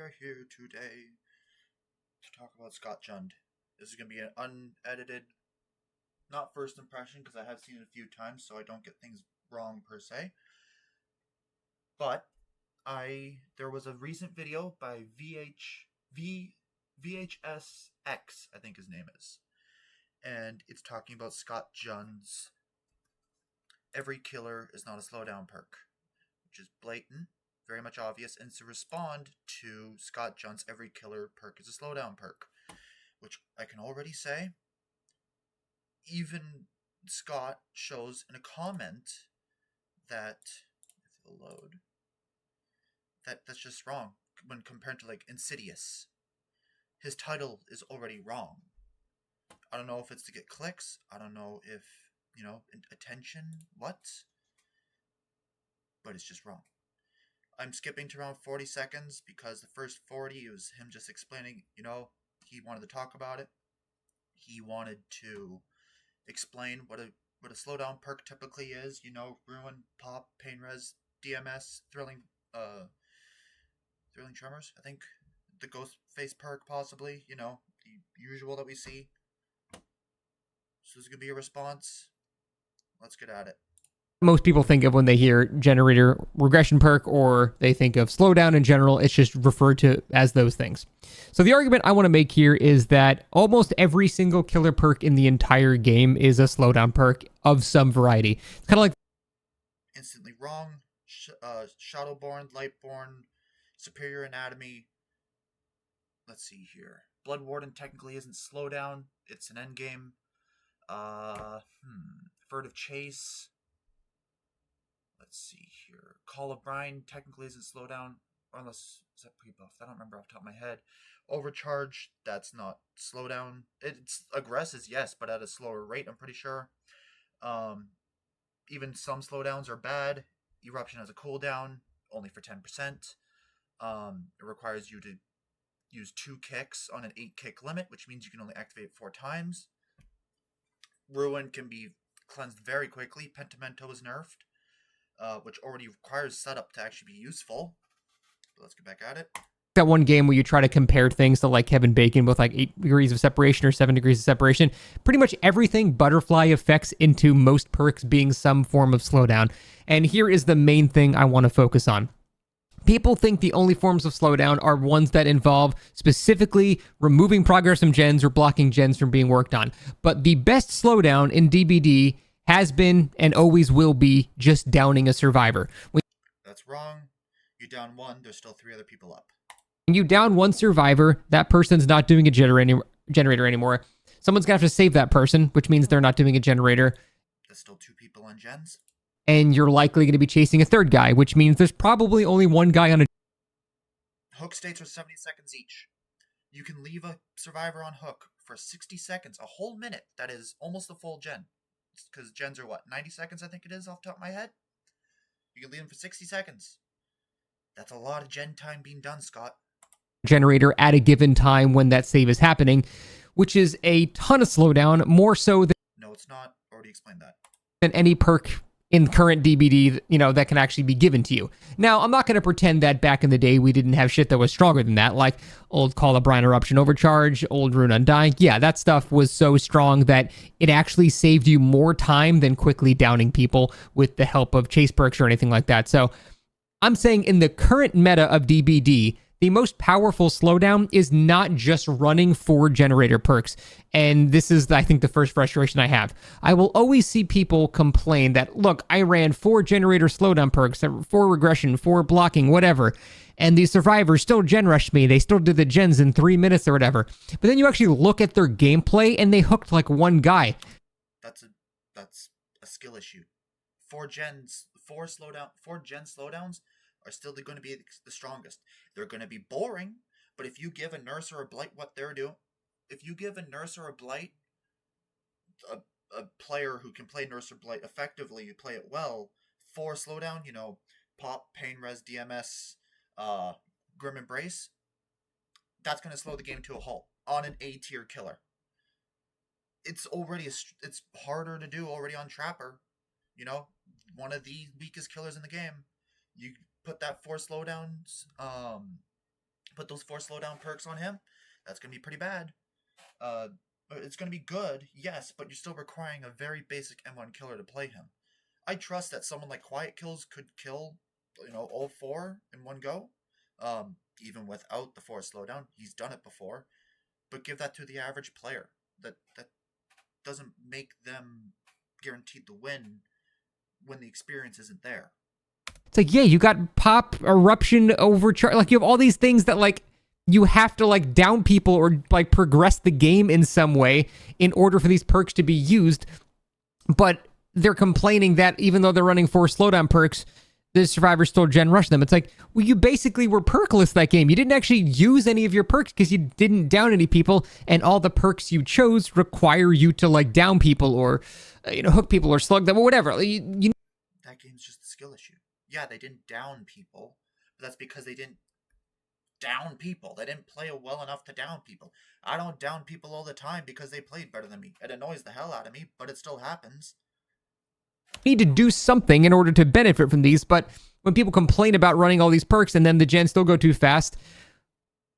are here today to talk about Scott Jund. This is going to be an unedited, not first impression, because I have seen it a few times, so I don't get things wrong per se. But there was a recent video by V.H.S.X, I think his name is, and it's talking about Scott Jund's "Every Killer is Not a Slowdown" perk, which is blatant, very much obvious, and to respond to Scott Jund's "Every Killer perk is a Slowdown perk," which I can already say, even Scott shows in a comment that, if it'll load, that's just wrong when compared to like Insidious. His title is already wrong. I don't know if it's to get clicks. I don't know if, attention, what? But it's just wrong. I'm skipping to around 40 seconds because the first 40 was him just explaining, he wanted to talk about it. He wanted to explain what a slowdown perk typically is, ruin, pop, pain res, DMS, thrilling tremors, I think the ghost face perk possibly, the usual that we see. So this is going to be a response. Let's get at it. Most people think of when they hear generator regression perk, or they think of slowdown in general. It's just referred to as those things. So the argument I want to make here is that almost every single killer perk in the entire game is a slowdown perk of some variety. It's kind of like instantly wrong, Shadowborn, Lightborn, Superior Anatomy. Let's see here. Blood Warden technically isn't slowdown. It's an endgame. Furtive Chase. Let's see here. Call of Brine technically isn't slowdown, unless is that pre-buff? I don't remember off the top of my head. Overcharge, that's not slowdown. It's aggressive, yes, but at a slower rate, I'm pretty sure. Even some slowdowns are bad. Eruption has a cooldown, only for 10%. It requires you to use 2 kicks on an 8-kick limit, which means you can only activate it 4 times. Ruin can be cleansed very quickly. Pentimento is nerfed, which already requires setup to actually be useful. But let's get back at it. That one game where you try to compare things to like Kevin Bacon with like 8 degrees of separation or 7 degrees of separation. Pretty much everything butterfly affects into most perks being some form of slowdown. And here is the main thing I want to focus on. People think the only forms of slowdown are ones that involve specifically removing progress from gens or blocking gens from being worked on. But the best slowdown in DBD has been and always will be just downing a survivor. That's wrong. You down one, there's still 3 other people up. When you down one survivor, that person's not doing a generator anymore. Someone's going to have to save that person, which means they're not doing a generator. There's still 2 people on gens. And you're likely going to be chasing a third guy, which means there's probably only one guy on a... Hook states are 70 seconds each. You can leave a survivor on hook for 60 seconds, a whole minute. That is almost a full gen. Because gens are 90 seconds, I think it is, off the top of my head? You can leave them for 60 seconds. That's a lot of gen time being done, Scott. Generator at a given time when that save is happening, which is a ton of slowdown, more so than... No, it's not. Already explained that. ...than any perk in current DBD, that can actually be given to you. Now, I'm not going to pretend that back in the day we didn't have shit that was stronger than that, like old Call of Brine Eruption Overcharge, old Rune Undying. Yeah, that stuff was so strong that it actually saved you more time than quickly downing people with the help of chase perks or anything like that. So I'm saying in the current meta of DBD, the most powerful slowdown is not just running 4 generator perks. And this is, I think, the first frustration I have. I will always see people complain that, look, I ran 4 generator slowdown perks, 4 regression, 4 blocking, whatever, and these survivors still gen rushed me. They still did the gens in 3 minutes or whatever. But then you actually look at their gameplay and they hooked like one guy. That's a skill issue. 4 gen slowdowns are still going to be the strongest. They're going to be boring, but if you give a nurse or a blight what they're doing, if you give a nurse or a blight, a player who can play nurse or blight effectively, you play it well, 4 slowdown, pop, pain res, DMS, grim embrace, that's going to slow the game to a halt on an A tier killer. It's harder to do already on Trapper, one of the weakest killers in the game. You put that 4 slowdowns, put those 4 slowdown perks on him, that's going to be pretty bad. It's going to be good, yes, but you're still requiring a very basic M1 killer to play him. I trust that someone like Quiet Kills could kill, all 4 in one go, even without the 4 slowdown. He's done it before, but give that to the average player. That doesn't make them guaranteed to win when the experience isn't there. It's like, yeah, you got pop, eruption, overcharge. Like, you have all these things that, like, you have to, like, down people or, like, progress the game in some way in order for these perks to be used. But they're complaining that even though they're running 4 slowdown perks, the survivors still gen rush them. It's like, well, you basically were perkless that game. You didn't actually use any of your perks because you didn't down any people, and all the perks you chose require you to, like, down people or, hook people or slug them or whatever. That game's just a skill issue. Yeah, they didn't down people, but that's because they didn't down people. They didn't play well enough to down people. I don't down people all the time because they played better than me. It annoys the hell out of me, but it still happens. Need to do something in order to benefit from these, but when people complain about running all these perks and then the gens still go too fast,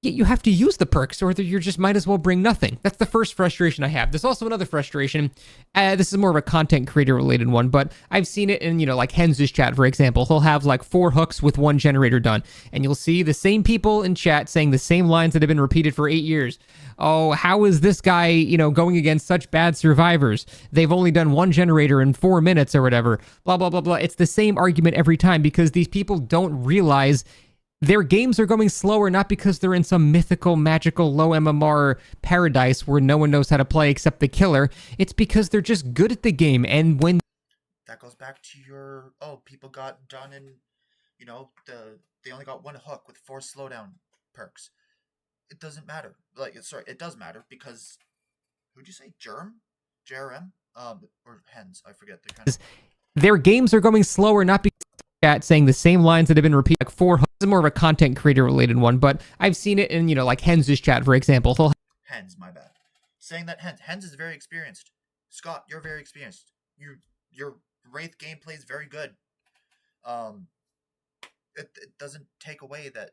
you have to use the perks or you just might as well bring nothing. That's the first frustration I have. There's also another frustration. This is more of a content creator related one, but I've seen it in, like Hens' chat, for example. He'll have like 4 hooks with 1 generator done, and you'll see the same people in chat saying the same lines that have been repeated for 8 years. Oh, how is this guy, going against such bad survivors? They've only done 1 generator in 4 minutes or whatever. Blah, blah, blah, blah. It's the same argument every time because these people don't realize their games are going slower not because they're in some mythical, magical, low MMR paradise where no one knows how to play except the killer. It's because they're just good at the game, and when... That goes back to your, people got done in, they only got 1 hook with 4 slowdown perks. It doesn't matter. It does matter because, who'd you say? JRM? Or Hens, I forget. Their games are going slower not because... chat saying the same lines that have been repeated like 4 hooks. This is more of a content creator related one, but I've seen it in, like Hens' chat, for example. Hens, my bad. Saying that Hens is very experienced. Scott, you're very experienced. Your Wraith gameplay is very good. It doesn't take away that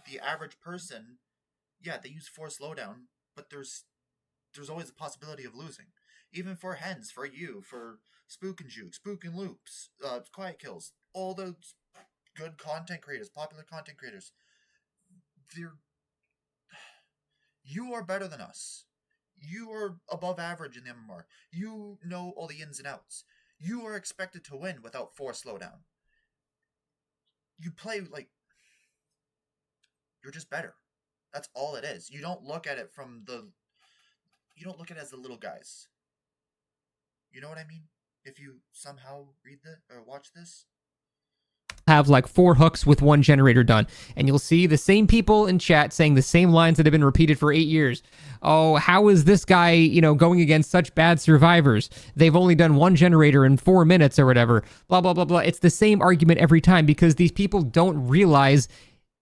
the average person, yeah, they use 4 slowdown, but there's always a possibility of losing. Even for Hens, for you, for Spook and Juke, Spook and Loops, Quiet Kills, all those good content creators, popular content creators, you are better than us. You are above average in the MMR. You know all the ins and outs. You are expected to win without 4 slowdown. You play you're just better. That's all it is. You don't look at it you don't look at it as the little guys. You know what I mean? If you somehow read or watch this. Have like 4 hooks with 1 generator done, and you'll see the same people in chat saying the same lines that have been repeated for 8 years. Oh, how is this guy, going against such bad survivors? They've only done 1 generator in 4 minutes or whatever. Blah, blah, blah, blah. It's the same argument every time because these people don't realize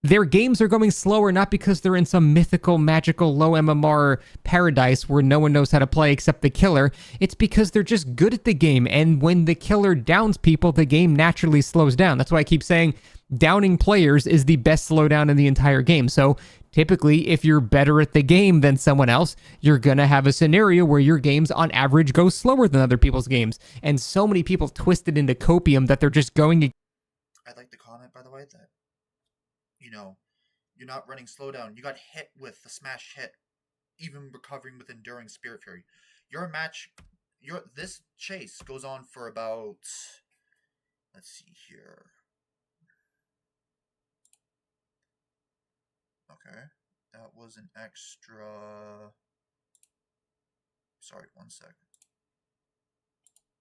their games are going slower not because they're in some mythical, magical, low MMR paradise where no one knows how to play except the killer. It's because they're just good at the game, and when the killer downs people, the game naturally slows down. That's why I keep saying downing players is the best slowdown in the entire game. So typically, if you're better at the game than someone else, you're going to have a scenario where your games on average go slower than other people's games. And so many people twist it into copium that they're just going... I'd like to comment, by the way, that you're not running slowdown. You got hit with the smash hit, even recovering with enduring spirit fury. This chase goes on for about, let's see here. Okay, that was an extra. Sorry, 1 second.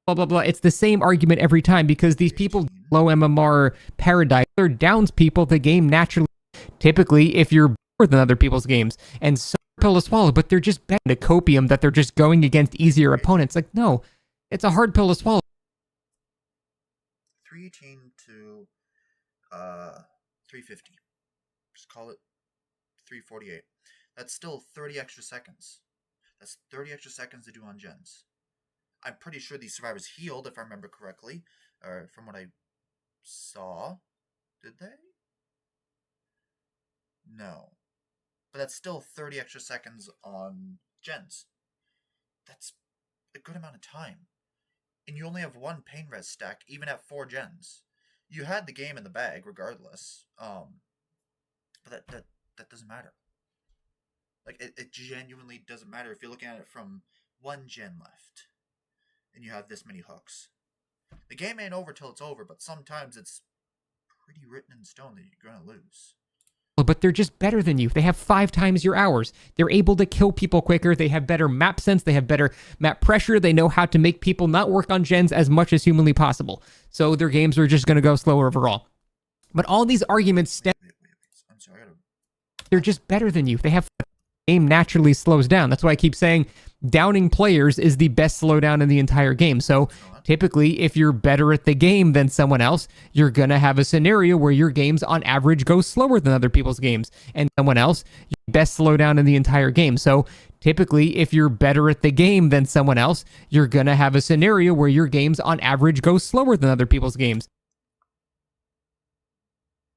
Blah, blah, blah. It's the same argument every time because these people, low MMR paradise, or downs people, the game naturally, typically, if you're better than other people's games, and so pill to swallow, but they're just betting to copium that they're just going against easier opponents. Like, no, it's a hard pill to swallow. 318 to 350. Just call it 348. That's still 30 extra seconds. That's 30 extra seconds to do on gens. I'm pretty sure these survivors healed, if I remember correctly, or from what I saw. Did they? No. But that's still 30 extra seconds on gens. That's a good amount of time. And you only have one pain res stack, even at 4 gens. You had the game in the bag, regardless. But that doesn't matter. Like, it genuinely doesn't matter if you're looking at it from 1 gen left. And you have this many hooks. The game ain't over till it's over, but sometimes it's pretty written in stone that you're going to lose. But they're just better than you. They have 5 times your hours. They're able to kill people quicker. They have better map sense. They have better map pressure. They know how to make people not work on gens as much as humanly possible. So their games are just going to go slower overall. But all these arguments stem... Wait. I'm sorry, They're just better than you. They have... The game naturally slows down. That's why I keep saying downing players is the best slowdown in the entire game. So typically, if you're better at the game than someone else, you're going to have a scenario where your games on average go slower than other people's games. And someone else, your best slowdown in the entire game. So typically, if you're better at the game than someone else, you're going to have a scenario where your games on average go slower than other people's games.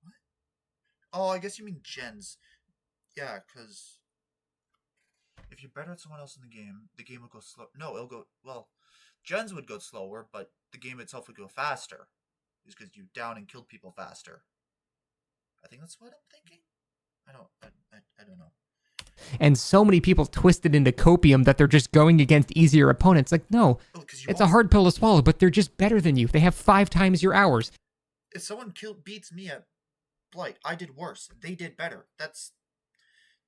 What? Oh, I guess you mean gens. Yeah, because if you're better at someone else in the game will go slow. No, it'll go... Well, gens would go slower, but the game itself would go faster. Just because you down and killed people faster. I think that's what I'm thinking. I don't know. And so many people twist it into copium that they're just going against easier opponents. Like, no, it's a hard pill to swallow, but they're just better than you. They have 5 times your hours. If someone beats me at Blight, I did worse. They did better. That's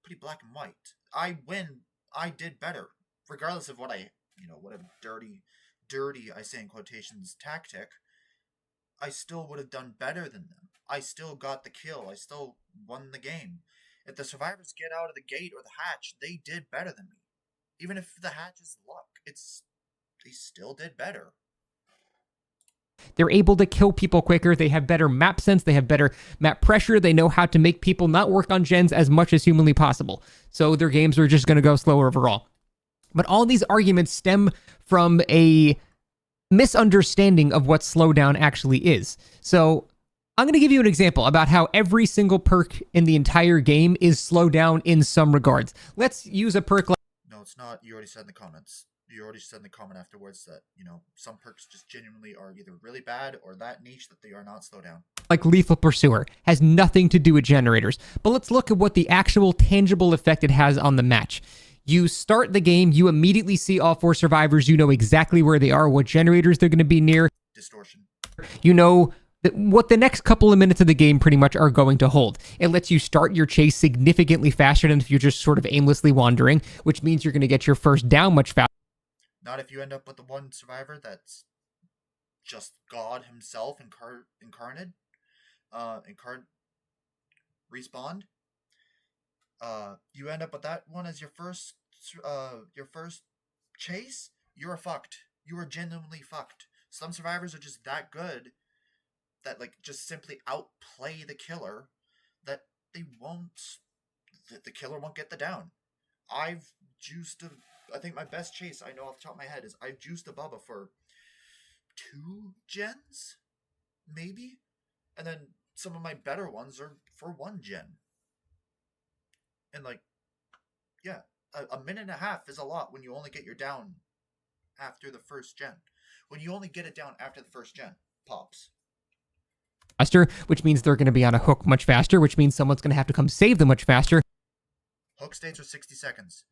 pretty black and white. I win. I did better, regardless of what a dirty, I say in quotations, tactic. I still would have done better than them. I still got the kill. I still won the game. If the survivors get out of the gate or the hatch, they did better than me. Even if the hatch is luck, they still did better. They're able to kill people quicker. They have better map sense. They have better map pressure. They know how to make people not work on gens as much as humanly possible. So their games are just going to go slower overall. But all these arguments stem from a misunderstanding of what slowdown actually is. So I'm going to give you an example about how every single perk in the entire game is slowdown in some regards. Let's use a perk like... No, it's not. You already said in the comments. You already said in the comment afterwards that, some perks just genuinely are either really bad or that niche that they are not slowdown. Like Lethal Pursuer has nothing to do with generators. But let's look at what the actual tangible effect it has on the match. You start the game, you immediately see all 4 survivors, you know exactly where they are, what generators they're going to be near. Distortion. You know what the next couple of minutes of the game pretty much are going to hold. It lets you start your chase significantly faster than if you're just sort of aimlessly wandering, which means you're going to get your first down much faster. Not if you end up with the one survivor that's just God himself incarnate, respawned. You end up with that one as your first chase. You are fucked. You are genuinely fucked. Some survivors are just that good that just simply outplay the killer that they won't. The killer won't get the down. I've juiced I think my best chase I know off the top of my head is I've juiced a Bubba for 2 gens, maybe, and then some of my better ones are for 1 gen. And a minute and a half is a lot when you only get your down after the first gen. When you only get it down after the first gen pops. Faster, which means they're going to be on a hook much faster, which means someone's going to have to come save them much faster. Hook states are 60 seconds.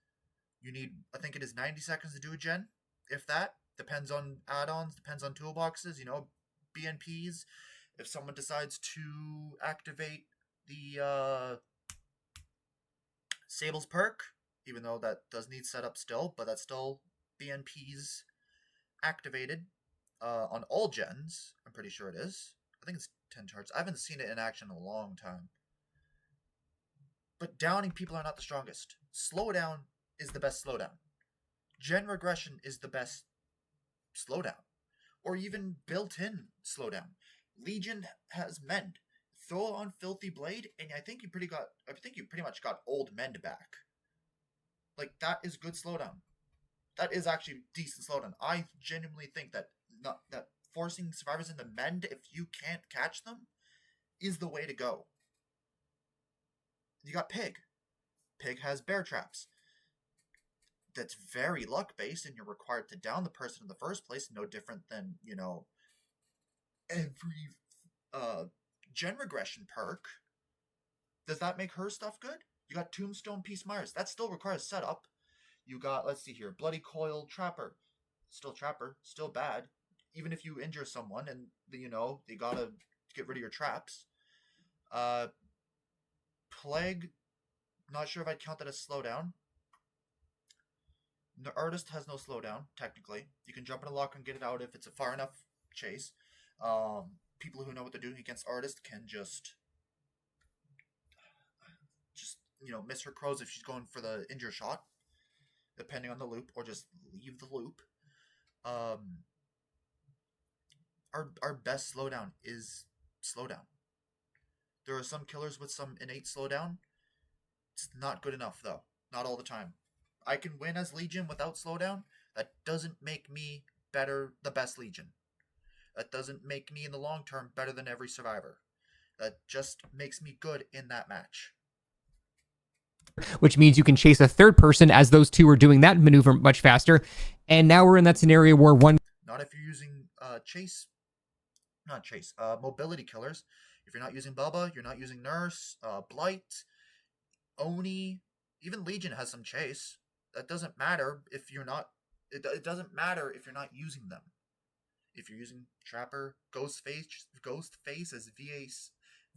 You need, I think it is 90 seconds to do a gen, if that. Depends on add-ons, depends on toolboxes, BNPs. If someone decides to activate the Sable's perk, even though that does need setup still, but that's still BNPs activated on all gens. I'm pretty sure it is. I think it's 10 charts. I haven't seen it in action in a long time. But downing people are not the strongest. Slowdown is the best slowdown. Gen regression is the best slowdown. Or even built-in slowdown. Legion has mend. Throw on Filthy Blade, and I think you pretty much got old mend back. That is good slowdown. That is actually decent slowdown. I genuinely think that forcing survivors into mend if you can't catch them is the way to go. You got Pig. Pig has bear traps. That's very luck based, and you're required to down the person in the first place. No different than, every gen regression perk. Does that make her stuff good? You got Tombstone Peace Myers. That still requires setup. You got, let's see here, Bloody Coil Trapper. Still Trapper. Still bad. Even if you injure someone and, they gotta get rid of your traps. Plague. Not sure if I'd count that as slowdown. The artist has no slowdown, technically. You can jump in a lock and get it out if it's a far enough chase. People who know what they're doing against artist can just miss her crows if she's going for the injure shot, depending on the loop, or just leave the loop. Our best slowdown is slowdown. There are some killers with some innate slowdown. It's not good enough, though. Not all the time. I can win as Legion without slowdown. That doesn't make me the best Legion. That doesn't make me in the long term better than every survivor. That just makes me good in that match. Which means you can chase a third person as those two are doing that maneuver much faster. And now we're in that scenario where one... Not if you're using mobility killers. If you're not using Bubba, you're not using Nurse, Blight, Oni, even Legion has some chase. That doesn't matter if you're not... It doesn't matter if you're not using them. If you're using Trapper, Ghostface as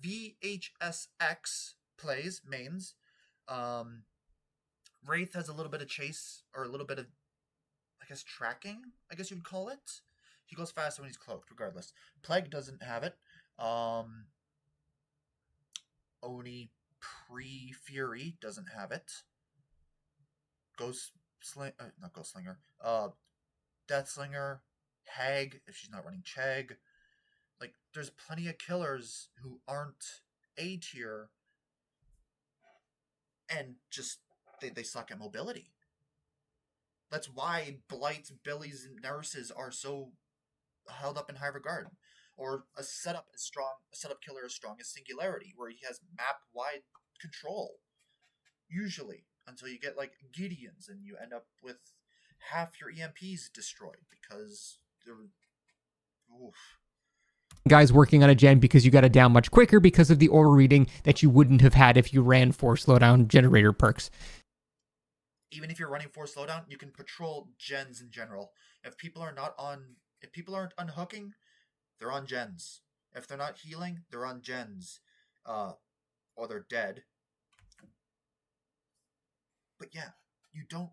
V.H.S.X plays, mains. Wraith has a little bit of chase, or a little bit of, tracking, I guess you'd call it. He goes faster when he's cloaked, regardless. Plague doesn't have it. Oni Pre-Fury doesn't have it. Deathslinger, Hag, if she's not running Chegg. There's plenty of killers who aren't A tier and just they suck at mobility. That's why Blights, Billies, and Nurses are so held up in high regard. Or a setup killer as strong as Singularity, where he has map-wide control. Usually. Until you get Gideons and you end up with half your EMPs destroyed because they're... Oof. Guys working on a gen because you got it down much quicker because of the aura reading that you wouldn't have had if you ran 4 slowdown generator perks. Even if you're running 4 slowdown, you can patrol gens in general. If people aren't unhooking, they're on gens. If they're not healing, they're on gens. Or they're dead. But yeah, you don't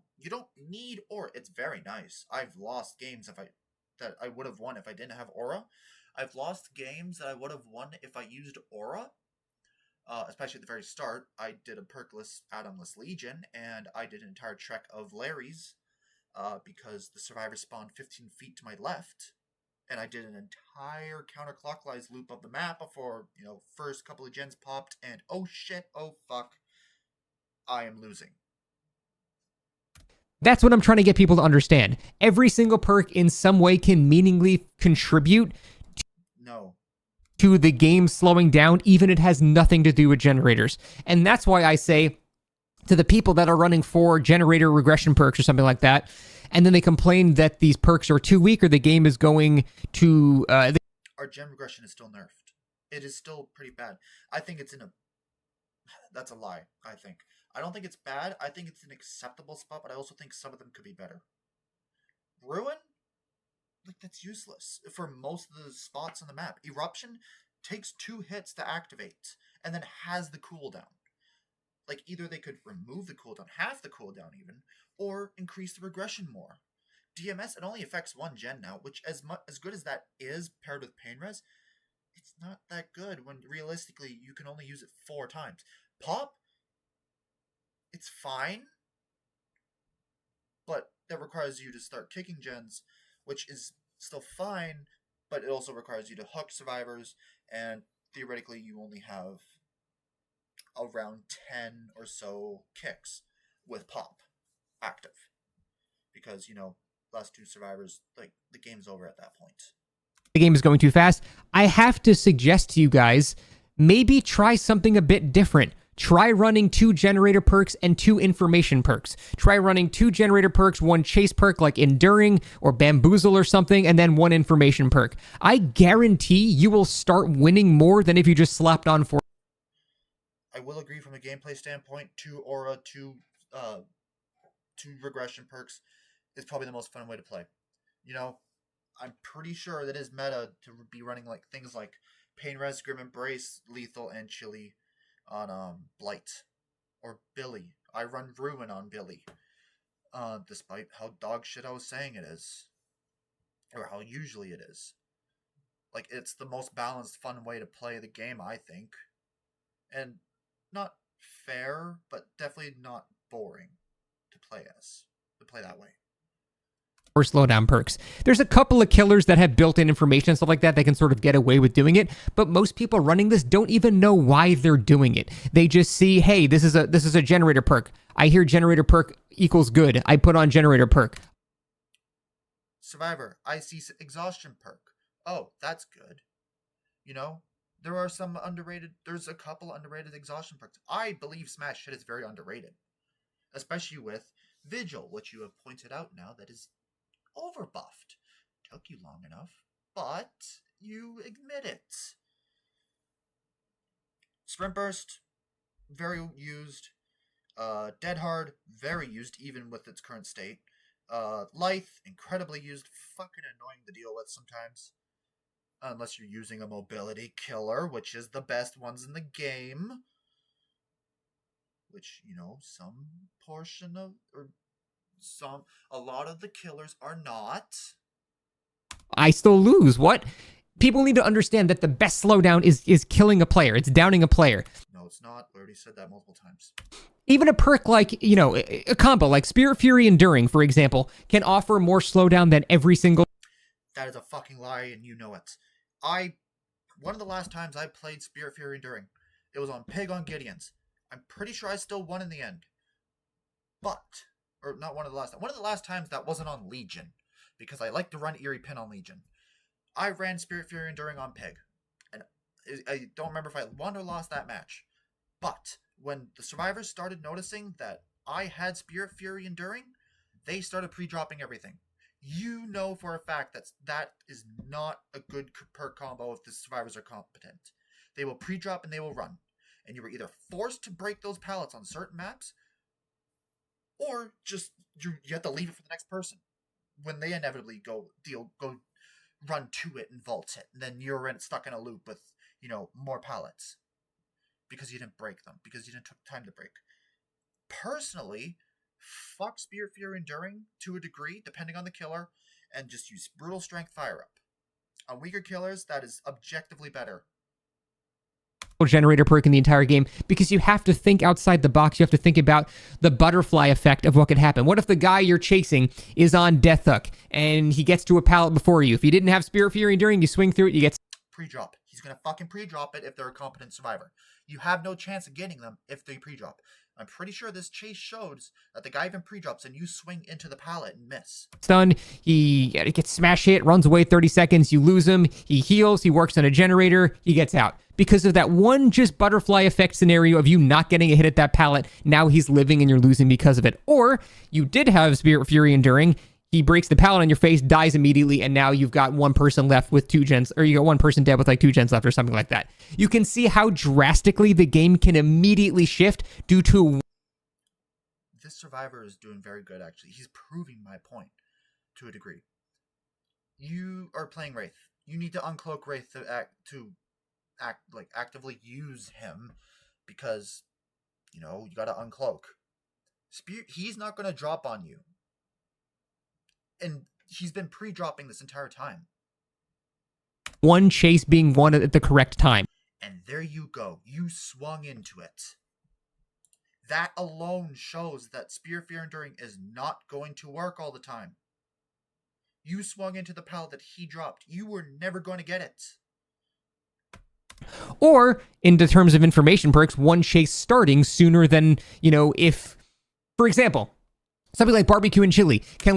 need aura. It's very nice. I've lost games that I would have won if I didn't have aura. I've lost games that I would have won if I used aura. Especially at the very start, I did a perkless, Adamless Legion, and I did an entire trek of Larry's because the survivors spawned 15 feet to my left, and I did an entire counterclockwise loop of the map before, first couple of gens popped, and oh shit, oh fuck, I am losing. That's what I'm trying to get people to understand. Every single perk in some way can meaningfully contribute to the game slowing down, even it has nothing to do with generators. And that's why I say to the people that are running 4 generator regression perks or something like that, and then they complain that these perks are too weak or the game is going to... Our gen regression is still nerfed. It is still pretty bad. I think it's that's a lie, I think. I don't think it's bad. I think it's an acceptable spot, but I also think some of them could be better. Ruin? That's useless for most of the spots on the map. Eruption takes 2 hits to activate and then has the cooldown. Either they could remove the cooldown, half the cooldown even, or increase the regression more. DMS, it only affects 1 gen now, which as good as that is paired with pain res, it's not that good when realistically you can only use it 4 times. Pop, it's fine, but that requires you to start kicking gens, which is still fine, but it also requires you to hook survivors, and theoretically you only have around 10 or so kicks with pop active. Because, last 2 survivors, the game's over at that point. The game is going too fast. I have to suggest to you guys, maybe try something a bit different. Try running 2 generator perks and 2 information perks. Try running 2 generator perks, 1 chase perk like enduring or bamboozle or something, and then 1 information perk. I guarantee you will start winning more than if you just slapped on 4. I will agree from a gameplay standpoint, 2 aura, 2 regression perks is probably the most fun way to play. You know, I'm pretty sure that is meta to be running like things like Pain Res, Grim Embrace, Lethal, and Chili on Blight or Billy. I run Ruin on Billy, despite how dog shit I was saying it is, or how usually it is. Like, it's the most balanced, fun way to play the game, I think, and not fair, but definitely not boring to play that way. Or slowdown perks. There's a couple of killers that have built-in information and stuff like that can sort of get away with doing it, but most people running this don't even know why they're doing it. They just see, hey, this is a generator perk. I hear generator perk equals good. I put on generator perk. Survivor, I see exhaustion perk. Oh, that's good. You know, there's a couple underrated exhaustion perks. I believe Smash Hit is very underrated, especially with Vigil, which you have pointed out now that is overbuffed. Took you long enough, but you admit it. Sprint Burst, very used. Dead Hard, very used even with its current state. Lithe, incredibly used. Fucking annoying to deal with sometimes. Unless you're using a mobility killer, which is the best ones in the game. Which, you know, a lot of the killers are not. I still lose. What? People need to understand that the best slowdown is killing a player. It's downing a player. No, it's not. We already said that multiple times. Even a perk like, you know, a combo like Spirit Fury Enduring, for example, can offer more slowdown than every single... That is a fucking lie, and you know it. One of the last times I played Spirit Fury Enduring, it was on Pig on Gideon's. I'm pretty sure I still won in the end. Or not one of the last times that wasn't on Legion, because I like to run Eerie Pin on Legion. I ran Spirit Fury Enduring on Pig, and I don't remember if I won or lost that match. But when the survivors started noticing that I had Spirit Fury Enduring, they started pre-dropping everything. You know for a fact that is not a good perk combo if the survivors are competent. They will pre-drop and they will run. And you were either forced to break those pallets on certain maps, or just you have to leave it for the next person when they inevitably go run to it and vault it, and then you're stuck in a loop with, you know, more pallets because you didn't break them, because you didn't take time to break. Personally, fuck Spirit Fury Enduring to a degree, depending on the killer, and just use Brutal Strength Fire Up. On weaker killers, that is objectively better. Generator perk in the entire game, because you have to think outside the box. You have to think about the butterfly effect of what could happen. What if the guy you're chasing is on Death Hook and he gets to a pallet before you? If you didn't have Spirit Fury Enduring, you swing through it, you get pre-drop. He's gonna fucking pre-drop it if they're a competent survivor. You have no chance of getting them if they pre-drop. I'm pretty sure this chase shows that the guy even pre-drops and you swing into the pallet and miss. Stunned, he gets smash hit, runs away 30 seconds, you lose him, he heals, he works on a generator, he gets out. Because of that one just butterfly effect scenario of you not getting a hit at that pallet, now he's living and you're losing because of it. Or you did have Spirit Fury Enduring, he breaks the pallet on your face, dies immediately, and now you've got one person left with 2 gens, or you got one person dead with like 2 gens left or something like that. You can see how drastically the game can immediately shift due to... This survivor is doing very good, actually. He's proving my point to a degree. You are playing Wraith. You need to uncloak Wraith to actively use him, because, you know, you gotta uncloak. He's not gonna drop on you. And he's been pre-dropping this entire time. One chase being won at the correct time. And there you go. You swung into it. That alone shows that Spirit Fury Enduring is not going to work all the time. You swung into the pallet that he dropped. You were never going to get it. Or, in the terms of information perks, one chase starting sooner than, you know, if, for example, something like barbecue and chili can...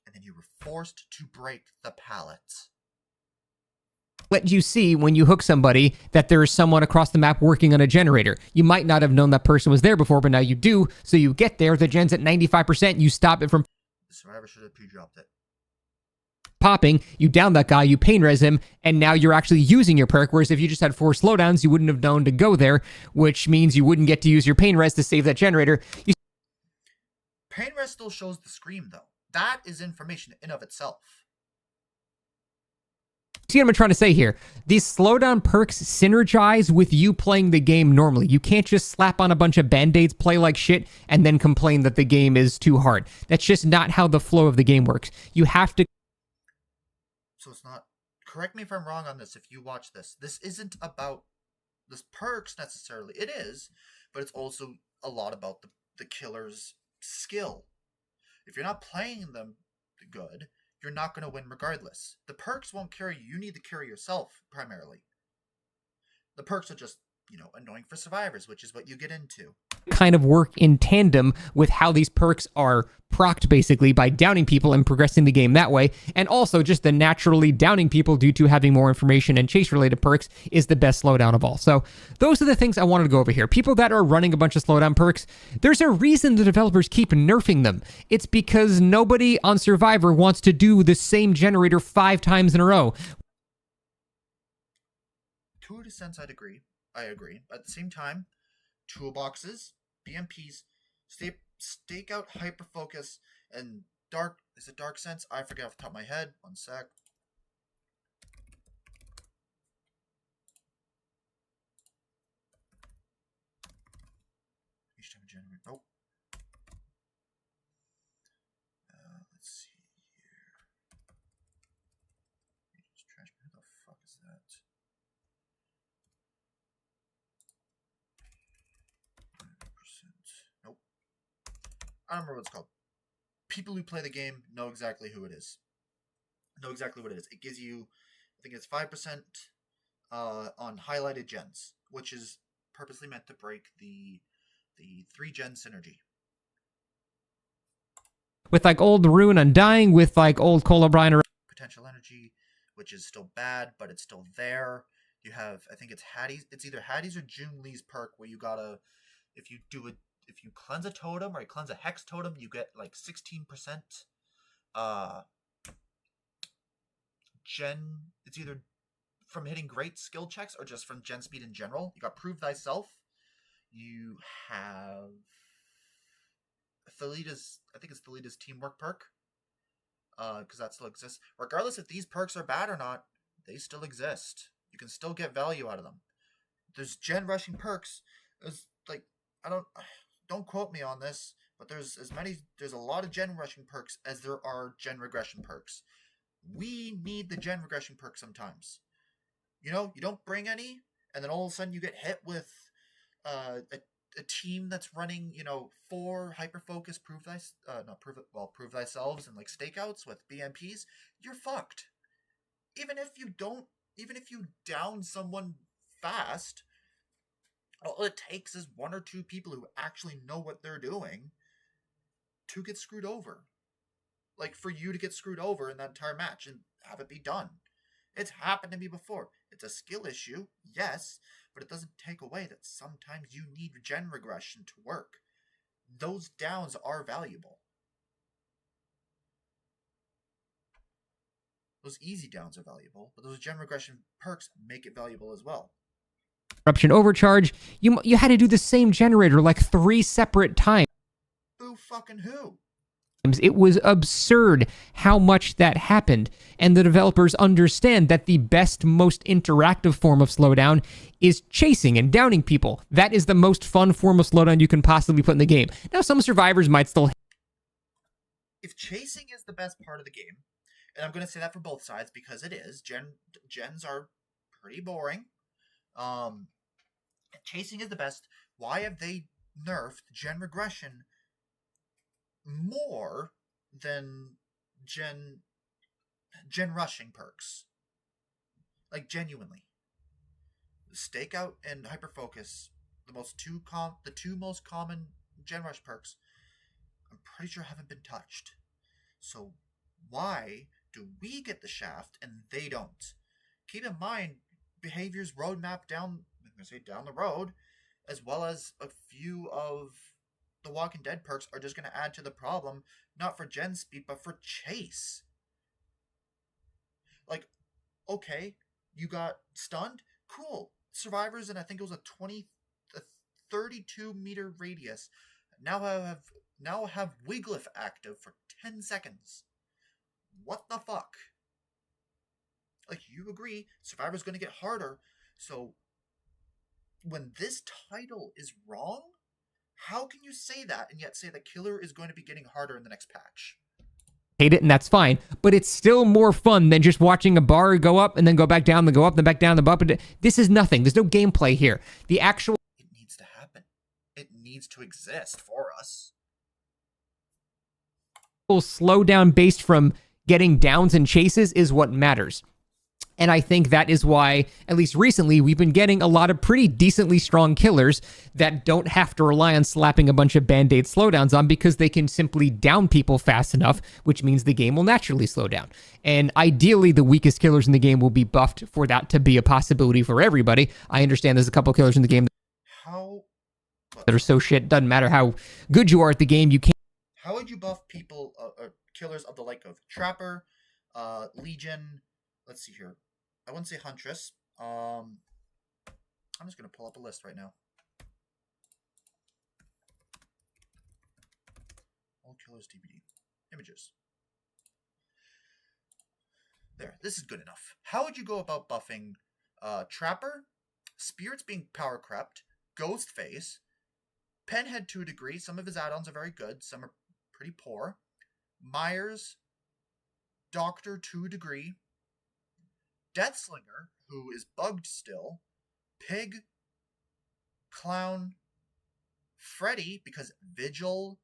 And then you were forced to break the pallet. let you see when you hook somebody that there is someone across the map working on a generator. You might not have known that person was there before, but now you do. So you get there, the gen's at 95%, you stop it from The survivor should have pre-dropped it. popping, you down that guy, you pain res him, and now you're actually using your perk. Whereas if you just had 4 slowdowns, you wouldn't have known to go there, which means you wouldn't get to use your pain res to save that generator. Pain res still shows the scream, though. That is information in of itself. See what I'm trying to say here? These slowdown perks synergize with you playing the game normally. You can't just slap on a bunch of band-aids, play like shit, and then complain that the game is too hard. That's just not how the flow of the game works. You have to... So it's not... Correct me if I'm wrong on this if you watch this. This isn't about the perks necessarily. It is, but it's also a lot about the killer's skill. If you're not playing them good, you're not going to win regardless. The perks won't carry you. You need to carry yourself primarily. The perks are just, annoying for survivors, which is what you get into. Kind of work in tandem with how these perks are procced, basically, by downing people and progressing the game that way. And also just the naturally downing people due to having more information and chase-related perks is the best slowdown of all. So those are the things I wanted to go over here. People that are running a bunch of slowdown perks, there's a reason the developers keep nerfing them. It's because nobody on Survivor wants to do the same generator 5 times in a row. To a sense, I agree. At the same time, toolboxes, BMPs, stakeout, hyperfocus, and dark. Is it dark sense? I forget off the top of my head. One sec. Each time generate. Nope. Let's see here. Trash. Who the fuck is that? Nope. I don't remember what it's called. People who play the game know exactly who it is. Know exactly what it is. It gives you, I think it's 5% on highlighted gens, which is purposely meant to break the 3-gen synergy. With like old Rune Undying, with like old Cole O'Brien or potential energy, which is still bad, but it's still there. You have, I think it's Hattie's. It's either Hattie's or June Lee's perk where you gotta, if you cleanse a totem or you cleanse a hex totem, you get like 16% gen. It's either from hitting great skill checks or just from gen speed in general. You got Prove Thyself. You have Thalita's, I think it's Thalita's teamwork perk. Because that still exists. Regardless if these perks are bad or not, they still exist. You can still get value out of them. There's gen rushing perks. There's like, don't quote me on this, but there's a lot of gen rushing perks as there are gen regression perks. We need the gen regression perk sometimes. You don't bring any, and then all of a sudden you get hit with a team that's running, 4 hyper focus prove thyself and like stakeouts with BMPs. You're fucked. Even if you down someone fast, all it takes is 1 or 2 people who actually know what they're doing to get screwed over. Like for you to get screwed over in that entire match and have it be done. It's happened to me before. It's a skill issue, yes, but it doesn't take away that sometimes you need gen regression to work. Those downs are valuable. Those easy downs are valuable, but those gen regression perks make it valuable as well. Corruption Overcharge, you had to do the same generator like 3 separate times. Who fucking who? It was absurd how much that happened, and the developers understand that the best, most interactive form of slowdown is chasing and downing people. That is the most fun form of slowdown you can possibly put in the game. Now, some survivors might still... If chasing is the best part of the game, and I'm going to say that for both sides because it is, gens are pretty boring. Chasing is the best. Why have they nerfed gen regression more than gen rushing perks? Like genuinely, stakeout and hyperfocus, the two most common gen rush perks, I'm pretty sure haven't been touched. So why do we get the shaft and they don't? keep in mind behaviors roadmap down, I'm gonna say down the road, as well as a few of the Walking Dead perks are just gonna add to the problem, not for gen speed, but for chase. Like, okay, you got stunned, cool. Survivors, and I think it was a 32-meter radius. Now have Wiglif active for 10 seconds. What the fuck? Like, you agree, Survivor's going to get harder. So, when this title is wrong, how can you say that and yet say that Killer is going to be getting harder in the next patch? Hate it, and that's fine. But it's still more fun than just watching a bar go up and then go back down, then go up, then back down, then up. This is nothing. There's no gameplay here. The actual... It needs to happen. It needs to exist for us. Slowdown based from getting downs and chases is what matters. And I think that is why, at least recently, we've been getting a lot of pretty decently strong killers that don't have to rely on slapping a bunch of band-aid slowdowns on, because they can simply down people fast enough, which means the game will naturally slow down. And ideally, the weakest killers in the game will be buffed for that to be a possibility for everybody. I understand there's a couple killers in the game that are so shit, doesn't matter how good you are at the game, you can't. How would you buff people, killers of the like of Trapper, Legion, let's see here. I wouldn't say Huntress. I'm just going to pull up a list right now. All killers DVD. Images. There. This is good enough. How would you go about buffing Trapper, Spirits being power crept, Ghostface, Penhead to a degree. Some of his add-ons are very good. Some are pretty poor. Myers, Doctor to a degree, Deathslinger, who is bugged still, Pig, Clown, Freddy, because Vigil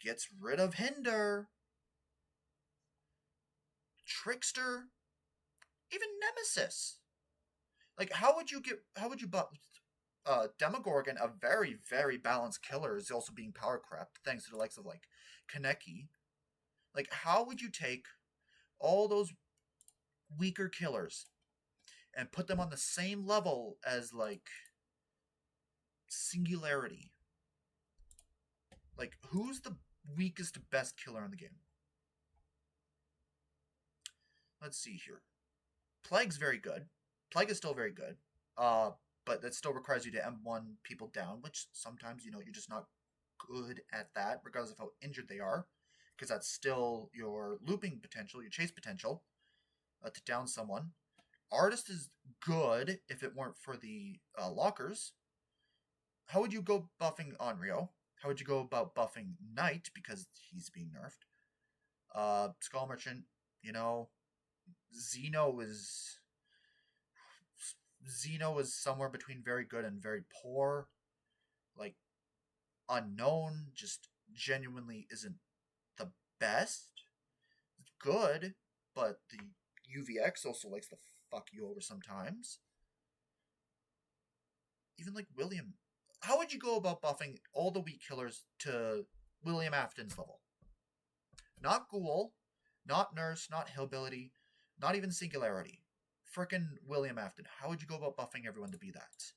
gets rid of Hinder, Trickster, even Nemesis. Like, how would you buff Demogorgon, a very, very balanced killer, is also being power crept, thanks to the likes of, like, Kaneki. Like, how would you take all those weaker killers and put them on the same level as, like, Singularity? Like, who's the weakest, best killer in the game? Let's see here. Plague's very good. Plague is still very good. But that still requires you to M1 people down, which sometimes, you're just not good at that, regardless of how injured they are, because that's still your looping potential, your chase potential, to down someone. Artist is good if it weren't for the lockers. How would you go buffing Onryo? How would you go about buffing Knight, because he's being nerfed? Skull Merchant, Xeno is somewhere between very good and very poor. Like, Unknown just genuinely isn't the best. It's good, but the V.H.S.X also likes to fuck you over sometimes. Even like William. How would you go about buffing all the weak killers to William Afton's level? Not Ghoul, not Nurse, not Hillbilly, not even Singularity. Frickin' William Afton. How would you go about buffing everyone to be that?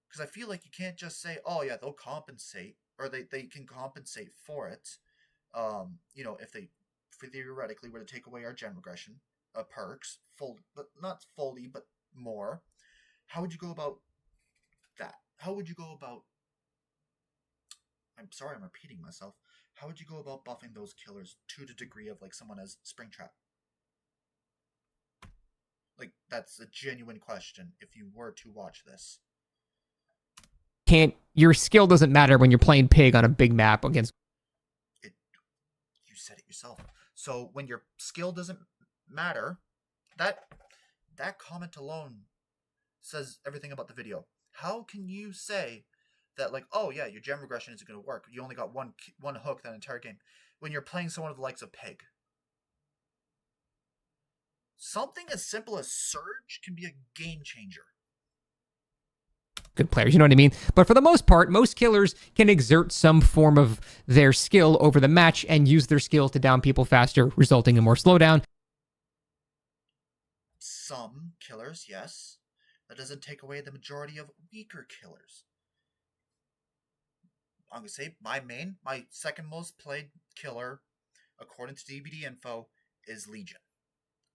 Because I feel like you can't just say, oh yeah, they'll compensate, or they can compensate for it. If they theoretically were to take away our gen regression perks, but not fully, but more. How would you go about that? How would you go about... I'm sorry, I'm repeating myself. How would you go about buffing those killers to the degree of like someone as Springtrap? Like, that's a genuine question if you were to watch this. Your skill doesn't matter when you're playing Pig on a big map against... You said it yourself. So when your skill doesn't matter, that comment alone says everything about the video. How can you say that, like, oh yeah, your gem regression isn't going to work, you only got one hook that entire game, when you're playing someone of the likes of Pig? Something as simple as Surge can be a game changer. Good players, you know what I mean? But for the most part, most killers can exert some form of their skill over the match and use their skill to down people faster, resulting in more slowdown. some killers, yes. That doesn't take away the majority of weaker killers. I'm going to say my second most played killer, according to DBD info, is Legion.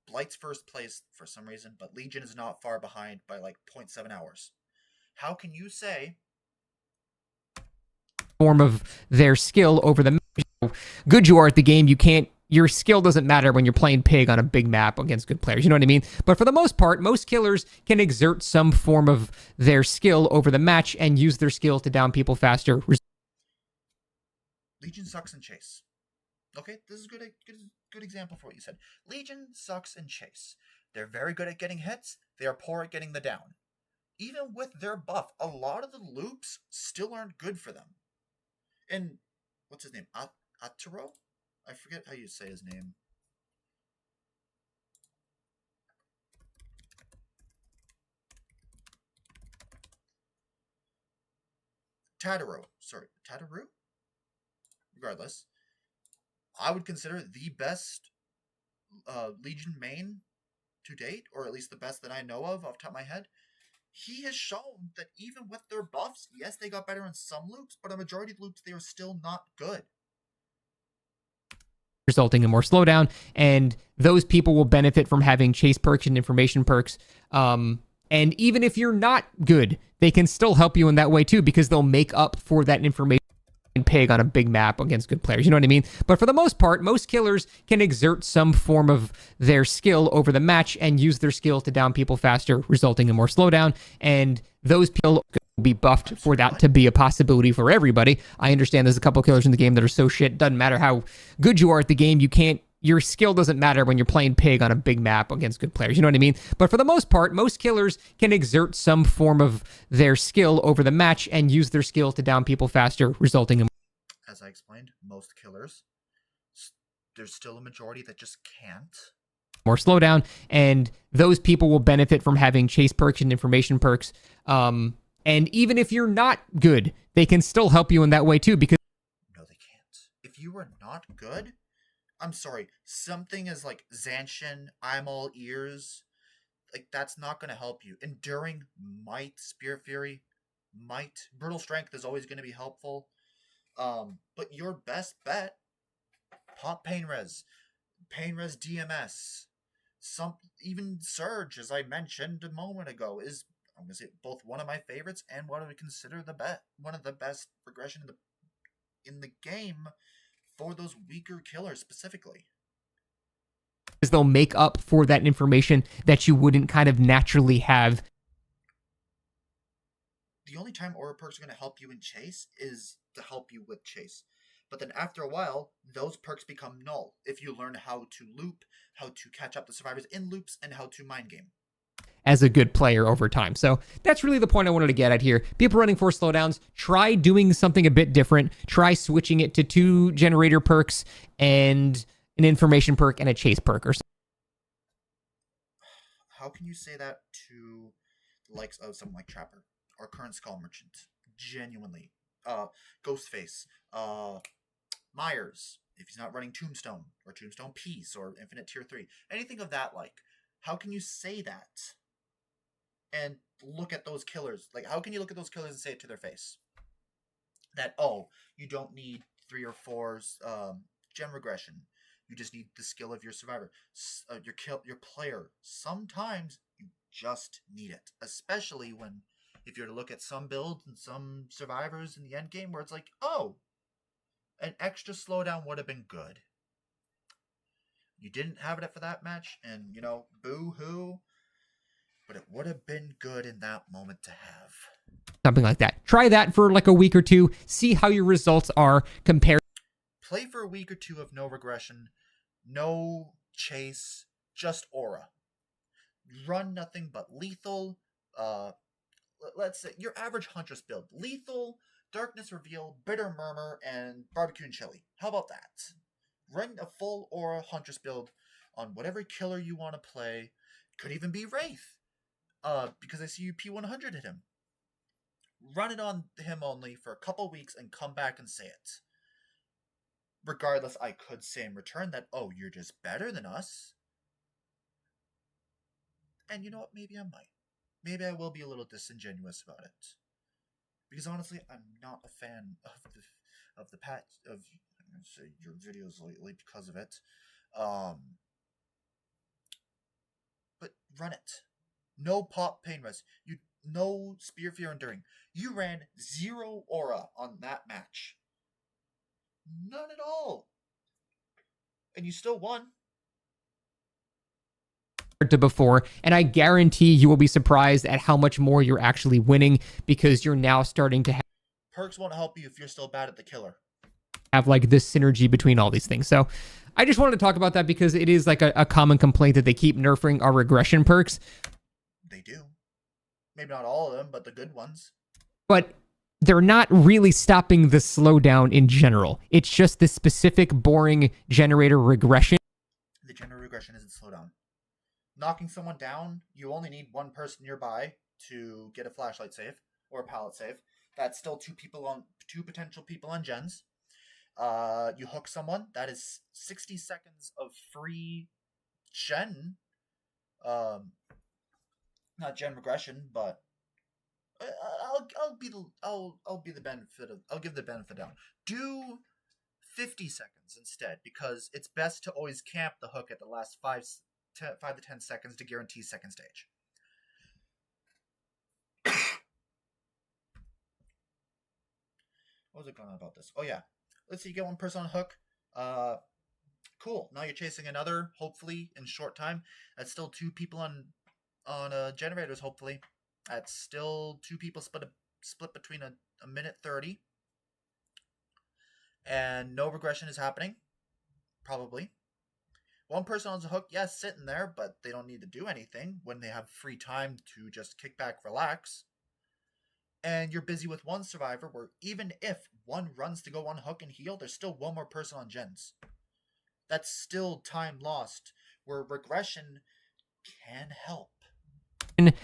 Blight's first place for some reason, but Legion is not far behind by like 0.7 hours. How can you say form of their skill over the how good you are at the game? Your skill doesn't matter when you're playing pig on a big map against good players. You know what I mean? But for the most part, most killers can exert some form of their skill over the match and use their skill to down people faster. Legion sucks in chase? Okay, this is a good example for what you said. Legion sucks in chase. They're very good at getting hits. They are poor at getting the down. Even with their buff, a lot of the loops still aren't good for them. And what's his name? Aturo? I forget how you say his name. Tataru. Sorry, Tataru? Regardless, I would consider the best Legion main to date, or at least the best that I know of off the top of my head. He has shown that even with their buffs, yes, they got better in some loops, but a majority of loops, they are still not good. Resulting in more slowdown, and those people will benefit from having chase perks and information perks. And even if you're not good, they can still help you in that way too, because they'll make up for that information pig on a big map against good players. You know what I mean? But for the most part, most killers can exert some form of their skill over the match and use their skill to down people faster, resulting in more slowdown. And those people will be buffed for that to be a possibility for everybody. I understand there's a couple killers in the game that are so shit. Doesn't matter how good you are at the game. Your skill doesn't matter when you're playing pig on a big map against good players. You know what I mean? But for the most part, most killers can exert some form of their skill over the match and use their skill to down people faster, resulting in, as I explained, most killers. There's still a majority that just can't. More slowdown, and those people will benefit from having chase perks and information perks. And even if you're not good, they can still help you in that way too, because no, they can't. If you are not good, I'm sorry, something is like Zanshin, I'm all ears. Like, that's not going to help you. Enduring, might, Spirit Fury, might. Brutal Strength is always going to be helpful. But your best bet, pop Pain Res DMS, even Surge, as I mentioned a moment ago, is, I'm going to say, both one of my favorites and what I would consider one of the best regression in the game for those weaker killers specifically. They'll make up for that information that you wouldn't kind of naturally have. The only time aura perks are going to help you in chase is to help you with chase. But then after a while, those perks become null if you learn how to loop, how to catch up the survivors in loops, and how to mind game As a good player over time. So that's really the point I wanted to get at here. People running 4 slowdowns, try doing something a bit different. Try switching it to 2 generator perks and an information perk and a chase perk or something. How can you say that to the likes of someone like Trapper or current Skull Merchant? Genuinely. Ghostface. Myers, if he's not running Tombstone or Tombstone Peace or Infinite Tier 3. Anything of that like. How can you say that? And look at those killers. Like, how can you look at those killers and say it to their face? That, oh, you don't need 3 or 4 gem regression. You just need the skill of your survivor, your player. Sometimes you just need it, especially when, if you're to look at some builds and some survivors in the end game where it's like, oh, an extra slowdown would have been good. You didn't have it for that match, and, boo-hoo. But it would have been good in that moment to have. Something like that. Try that for like a week or two. See how your results are compared. Play for a week or two of no regression, no chase, just aura. Run nothing but lethal. Let's say your average Huntress build. Lethal, Darkness Reveal, Bitter Murmur, and Barbecue and Chili. How about that? Run a full aura Huntress build on whatever killer you want to play. Could even be Wraith. Because I see you P100 hit him. Run it on him only for a couple weeks and come back and say it. Regardless, I could say in return that, oh, you're just better than us. And you know what? Maybe I might. Maybe I will be a little disingenuous about it. Because honestly, I'm not a fan of the patch of say your videos lately because of it. Um, but run it. No pop pain res. You no spear fear enduring. You ran 0 aura on that match. None at all. And you still won. To before, and I guarantee you will be surprised at how much more you're actually winning because you're now starting to Perks won't help you if you're still bad at the killer. have like this synergy between all these things. So I just wanted to talk about that because it is like a common complaint that they keep nerfing our regression perks. They do. Maybe not all of them, but the good ones. But they're not really stopping the slowdown in general. It's just this specific boring generator regression. The generator regression isn't slowdown. Knocking someone down, you only need one person nearby to get a flashlight save or a pallet save. That's still two potential people on gens. You hook someone, that is 60 seconds of free gen. Not gen regression, but I'll give the benefit down. Do 50 seconds instead, because it's best to always camp the hook at the last 5 to 10 seconds to guarantee second stage. What was it going on about this? Oh yeah, let's see. You get one person on hook. Cool. Now you're chasing another. Hopefully in short time. That's still 2 people on generators. Hopefully, that's still 2 people split between a minute 30. And no regression is happening. Probably. One person on the hook, yes, sitting there, but they don't need to do anything when they have free time to just kick back, relax. And you're busy with one survivor where even if one runs to go on hook and heal, there's still one more person on gens. That's still time lost where regression can help.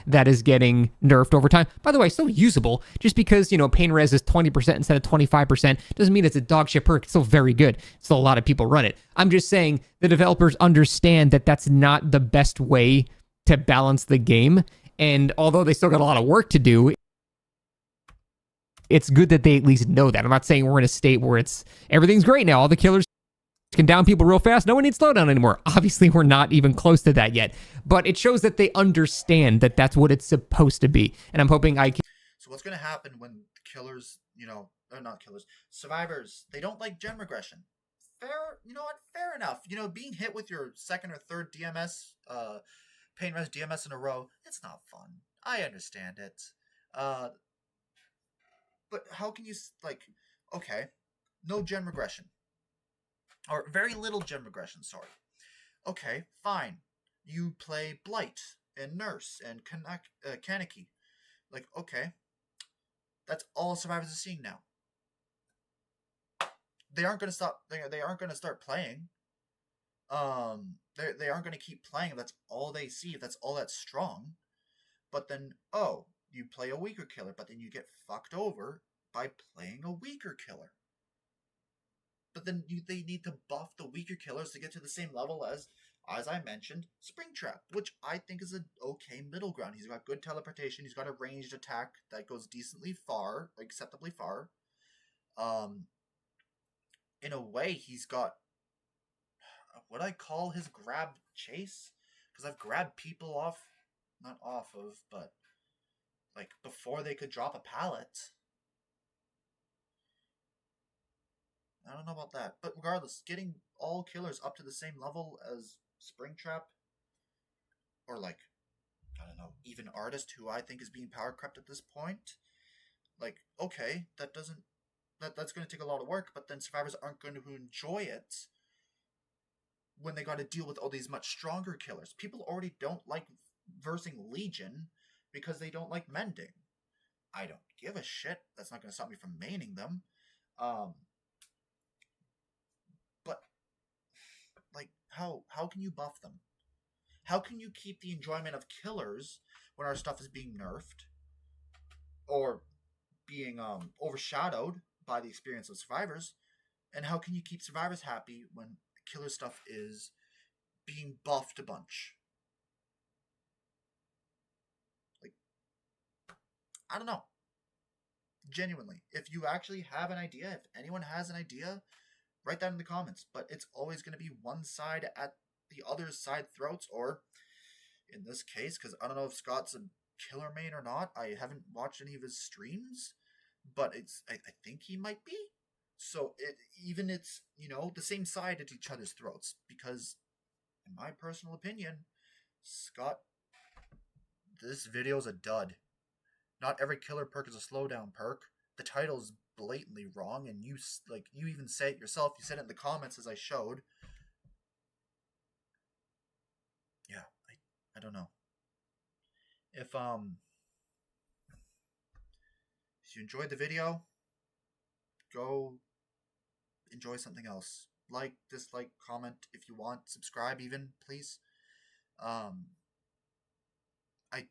That is getting nerfed over time. By the way, still usable. Just because, pain res is 20% instead of 25% doesn't mean it's a dog shit perk. It's still very good. Still a lot of people run it. I'm just saying the developers understand that that's not the best way to balance the game. And although they still got a lot of work to do, it's good that they at least know that. I'm not saying we're in a state where everything's great now. All the killers can down people real fast. No one needs slowdown anymore. Obviously, we're not even close to that yet. But it shows that they understand that that's what it's supposed to be. And I'm hoping I can... So what's going to happen when killers, or not killers, survivors, they don't like gen regression? Fair, you know what? Fair enough. Being hit with your second or third DMS, pain res DMS in a row, it's not fun. I understand it. But how can you, okay, no gen regression. Or very little gen regression, sorry. Okay, fine. You play Blight and Nurse and Kaneki. Okay. That's all survivors are seeing now. They aren't going to stop. They aren't going to start playing. They aren't going to keep playing. That's all they see. That's all that's strong. But then, you play a weaker killer, but then you get fucked over by playing a weaker killer. But then they need to buff the weaker killers to get to the same level as I mentioned, Springtrap, which I think is an okay middle ground. He's got good teleportation. He's got a ranged attack that goes decently far, acceptably far. In a way, he's got what I call his grab chase, because I've grabbed people not off of, but before they could drop a pallet. I don't know about that. But regardless, getting all killers up to the same level as Springtrap, or I don't know, even Artist, who I think is being power crept at this point, okay, that's going to take a lot of work, but then survivors aren't going to enjoy it when they got to deal with all these much stronger killers. People already don't like versing Legion because they don't like mending. I don't give a shit. That's not going to stop me from maining them. How can you buff them? How can you keep the enjoyment of killers when our stuff is being nerfed or being overshadowed by the experience of survivors? And how can you keep survivors happy when killer stuff is being buffed a bunch? I don't know. Genuinely, if you actually have an idea, if anyone has an idea, write that in the comments. But it's always going to be one side at the other side throats, or in this case, because I don't know if Scott's a killer main or not. I haven't watched any of his streams, but I think he might be. So it's the same side at each other's throats, because in my personal opinion, Scott, this video is a dud. Not every killer perk is a slowdown perk. The title is blatantly wrong, and you even say it yourself. You said it in the comments as I showed. Yeah, I don't know. If you enjoyed the video, go enjoy something else. Like, dislike, comment if you want, subscribe even, please. I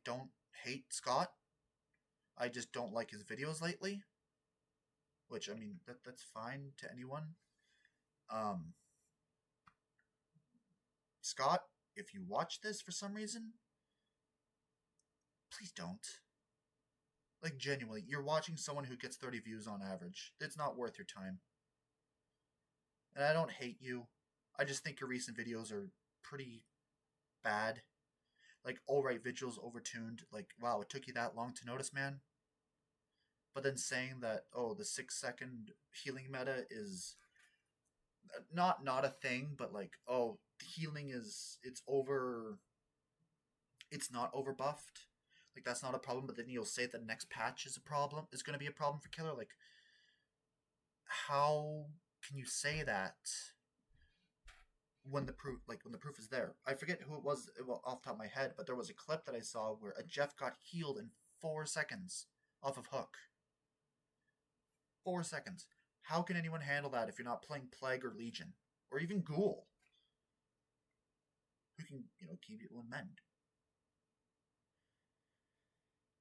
don't hate Scott. I just don't like his videos lately. Which, I mean, that's fine to anyone. Scott, if you watch this for some reason, please don't. Like, genuinely, you're watching someone who gets 30 views on average. It's not worth your time. And I don't hate you. I just think your recent videos are pretty bad. Like, alright, visuals overtuned. Like, wow, it took you that long to notice, man. But then saying that, oh, the 6-second healing meta is not a thing, but like, oh, the healing it's not over buffed. Like, that's not a problem, but then you'll say the next patch is going to be a problem for killer. Like, how can you say that when the proof is there? I forget who it was off the top of my head, but there was a clip that I saw where a Jeff got healed in 4 seconds off of hook. 4 seconds. How can anyone handle that if you're not playing Plague or Legion? Or even Ghoul? Who can, keep people in mend?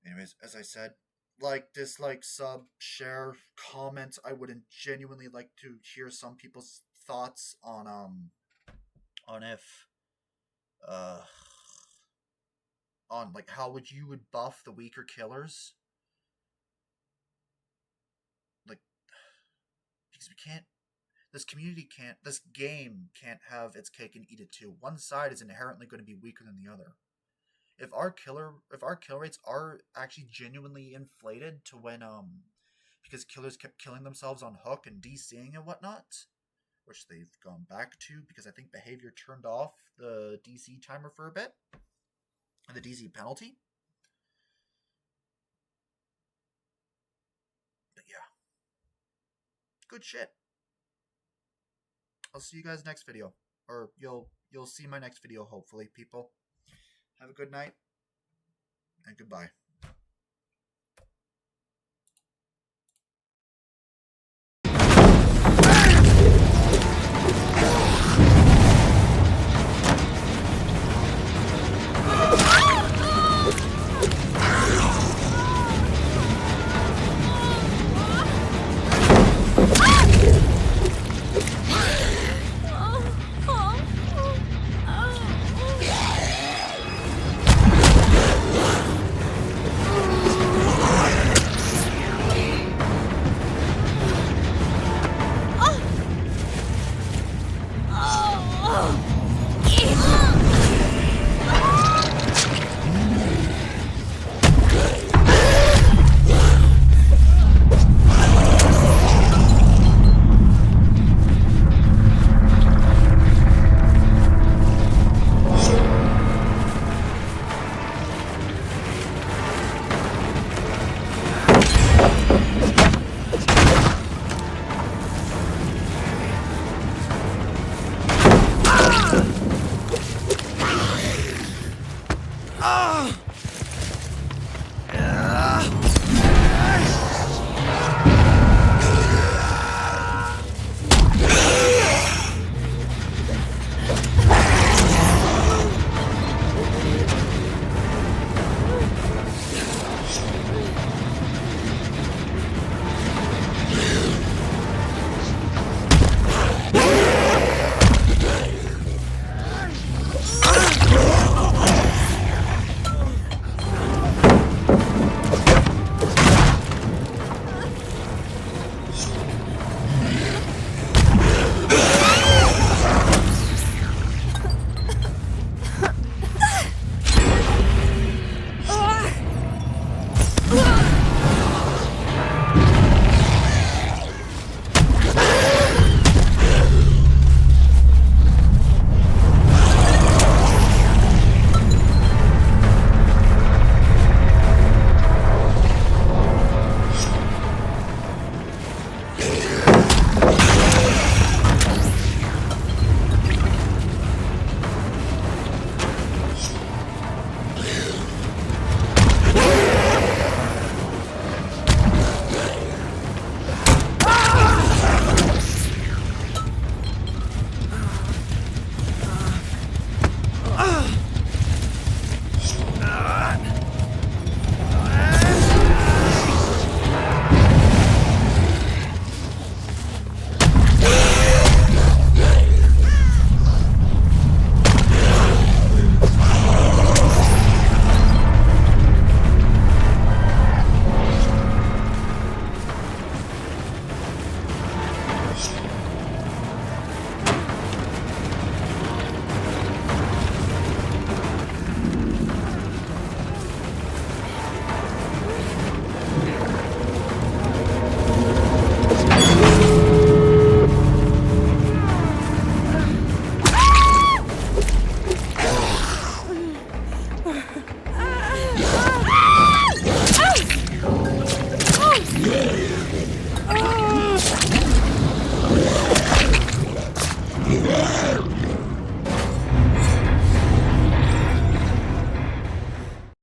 Anyways, as I said, like, dislike, sub, share, comment. I would genuinely like to hear some people's thoughts on if on like how you would buff the weaker killers. Like, because this game can't have its cake and eat it too. One side is inherently going to be weaker than the other. If our kill rates are actually genuinely inflated to when because killers kept killing themselves on hook and DCing and whatnot, which they've gone back to because I think behavior turned off the DC timer for a bit and the DC penalty. But yeah, good shit. I'll see you guys next video, or you'll see my next video hopefully, people. Have a good night, and goodbye.